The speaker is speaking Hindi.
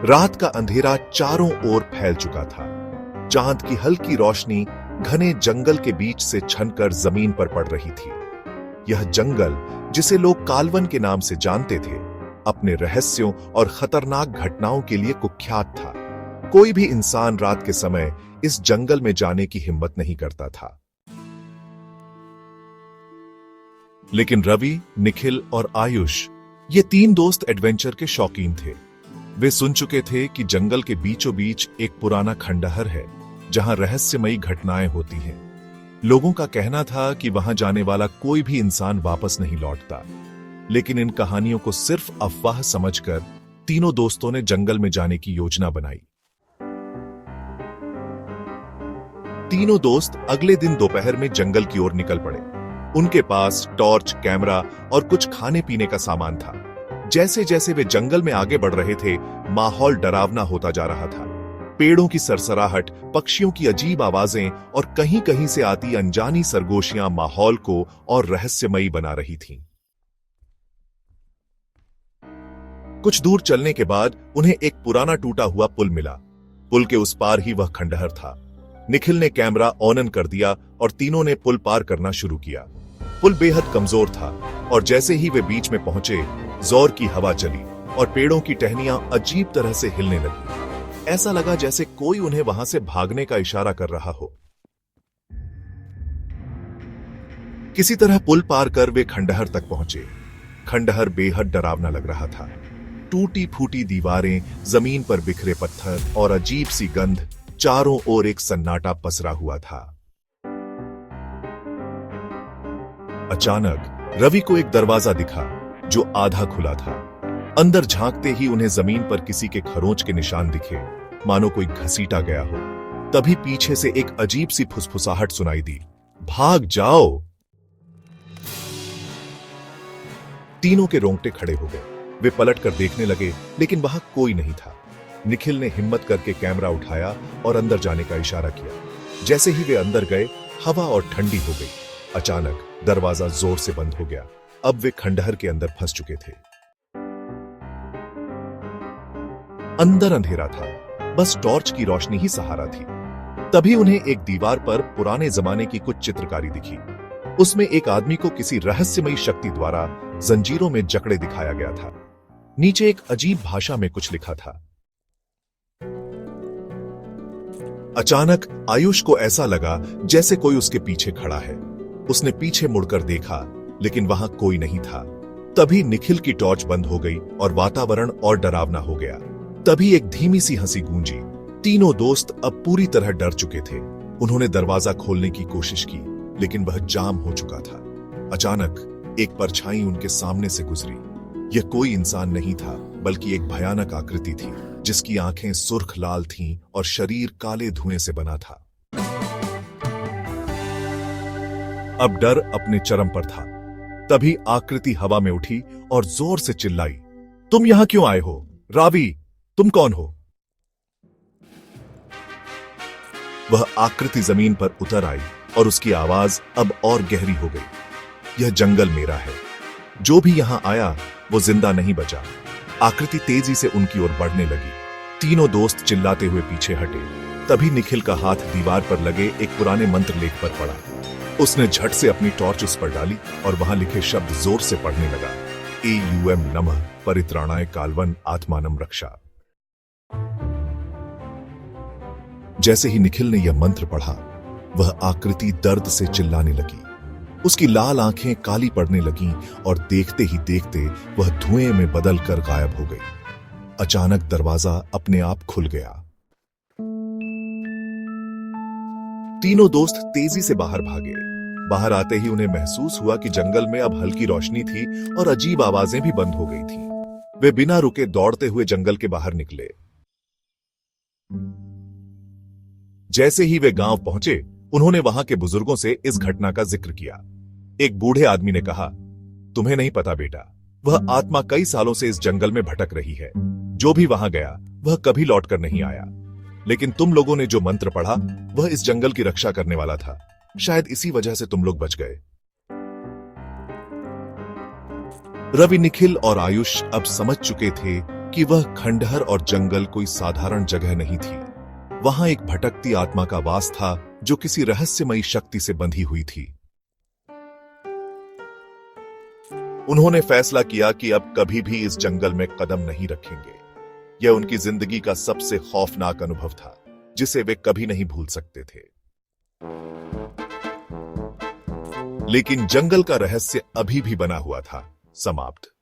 रात का अंधेरा चारों ओर फैल चुका था। चांद की हल्की रोशनी घने जंगल के बीच से छनकर जमीन पर पड़ रही थी। यह जंगल, जिसे लोग कालवन के नाम से जानते थे, अपने रहस्यों और खतरनाक घटनाओं के लिए कुख्यात था। कोई भी इंसान रात के समय इस जंगल में जाने की हिम्मत नहीं करता था। लेकिन रवि, निखिल और आयुष, ये तीन दोस्त एडवेंचर के शौकीन थे। वे सुन चुके थे कि जंगल के बीचों बीच एक पुराना खंडहर है जहां रहस्यमयी घटनाएं होती हैं। लोगों का कहना था कि वहां जाने वाला कोई भी इंसान वापस नहीं लौटता। लेकिन इन कहानियों को सिर्फ अफवाह समझकर तीनों दोस्तों ने जंगल में जाने की योजना बनाई। तीनों दोस्त अगले दिन दोपहर में जंगल की ओर निकल पड़े। उनके पास टॉर्च, कैमरा और कुछ खाने पीने का सामान था। जैसे जैसे वे जंगल में आगे बढ़ रहे थे, माहौल डरावना होता जा रहा था। पेड़ों की सरसराहट, पक्षियों की अजीब आवाजें और कहीं कहीं से आती अनजानी सरगोशियां माहौल को और रहस्यमयी बना रही थीं। कुछ दूर चलने के बाद उन्हें एक पुराना टूटा हुआ पुल मिला। पुल के उस पार ही वह खंडहर था। निखिल ने कैमरा ऑन कर दिया और तीनों ने पुल पार करना शुरू किया। पुल बेहद कमजोर था और जैसे ही वे बीच में पहुंचे, जोर की हवा चली और पेड़ों की टहनियां अजीब तरह से हिलने लगी। ऐसा लगा जैसे कोई उन्हें वहां से भागने का इशारा कर रहा हो। किसी तरह पुल पार कर वे खंडहर तक पहुंचे। खंडहर बेहद डरावना लग रहा था। टूटी फूटी दीवारें, जमीन पर बिखरे पत्थर और अजीब सी गंध, चारों ओर एक सन्नाटा पसरा हुआ था। अचानक रवि को एक दरवाजा दिखा जो आधा खुला था। अंदर झांकते ही उन्हें जमीन पर किसी के खरोंच के निशान दिखे, मानो कोई घसीटा गया हो। तभी पीछे से एक अजीब सी फुसफुसाहट सुनाई दी, भाग जाओ। तीनों के रोंगटे खड़े हो गए। वे पलट कर देखने लगे, लेकिन वहां कोई नहीं था। निखिल ने हिम्मत करके कैमरा उठाया और अंदर जाने का इशारा किया। जैसे ही वे अंदर गए, हवा और ठंडी हो गई। अचानक दरवाजा जोर से बंद हो गया। अब वे खंडहर के अंदर फंस चुके थे। अंदर अंधेरा था, बस टॉर्च की रोशनी ही सहारा थी। तभी उन्हें एक दीवार पर पुराने जमाने की कुछ चित्रकारी दिखी। उसमें एक आदमी को किसी रहस्यमयी शक्ति द्वारा जंजीरों में जकड़े दिखाया गया था। नीचे एक अजीब भाषा में कुछ लिखा था। अचानक आयुष को ऐसा लगा जैसे कोई उसके पीछे खड़ा है। उसने पीछे मुड़कर देखा, लेकिन वहां कोई नहीं था। तभी निखिल की टॉर्च बंद हो गई और वातावरण और डरावना हो गया। तभी एक धीमी सी हंसी गूंजी। तीनों दोस्त अब पूरी तरह डर चुके थे। उन्होंने दरवाजा खोलने की कोशिश की, लेकिन वह जाम हो चुका था। अचानक एक परछाई उनके सामने से गुजरी। यह कोई इंसान नहीं था, बल्कि एक भयानक आकृति थी, जिसकी आंखें सुर्ख लाल थीं और शरीर काले धुएं से बना था। अब डर अपने चरम पर था। तभी आकृति हवा में उठी और जोर से चिल्लाई, तुम यहां क्यों आए हो? रावी, तुम कौन हो? वह आकृति जमीन पर उतर आई और उसकी आवाज अब और गहरी हो गई। यह जंगल मेरा है। जो भी यहां आया वो जिंदा नहीं बचा। आकृति तेजी से उनकी ओर बढ़ने लगी। तीनों दोस्त चिल्लाते हुए पीछे हटे। तभी निखिल का हाथ दीवार पर लगे एक पुराने मंत्र लेख पर पड़ा। उसने झट से अपनी टॉर्च उस पर डाली और वहां लिखे शब्द जोर से पढ़ने लगा, एयूएम नमः परित्राणाय कालवन आत्मानम रक्षा। जैसे ही निखिल ने यह मंत्र पढ़ा, वह आकृति दर्द से चिल्लाने लगी। उसकी लाल आंखें काली पड़ने लगीं और देखते ही देखते वह धुएं में बदल कर गायब हो गई। अचानक दरवाजा अपने आप खुल गया। तीनों दोस्त तेजी से बाहर भागे। बाहर आते ही उन्हें महसूस हुआ कि जंगल में अब हल्की रोशनी थी और अजीब आवाजें भी बंद हो गई थीं। वे बिना रुके दौड़ते हुए जंगल के बाहर निकले। जैसे ही वे गांव पहुंचे, उन्होंने वहां के बुजुर्गों से इस घटना का जिक्र किया। एक बूढ़े आदमी ने कहा, तुम्हें नहीं पता बेटा, वह आत्मा कई सालों से इस जंगल में भटक रही है। जो भी वहां गया वह कभी लौटकर नहीं आया। लेकिन तुम लोगों ने जो मंत्र पढ़ा, वह इस जंगल की रक्षा करने वाला था। शायद इसी वजह से तुम लोग बच गए। रवि, निखिल और आयुष अब समझ चुके थे कि वह खंडहर और जंगल कोई साधारण जगह नहीं थी। वहां एक भटकती आत्मा का वास था जो किसी रहस्यमयी शक्ति से बंधी हुई थी। उन्होंने फैसला किया कि अब कभी भी इस जंगल में कदम नहीं रखेंगे। यह उनकी जिंदगी का सबसे खौफनाक अनुभव था, जिसे वे कभी नहीं भूल सकते थे। लेकिन जंगल का रहस्य अभी भी बना हुआ था। समाप्त।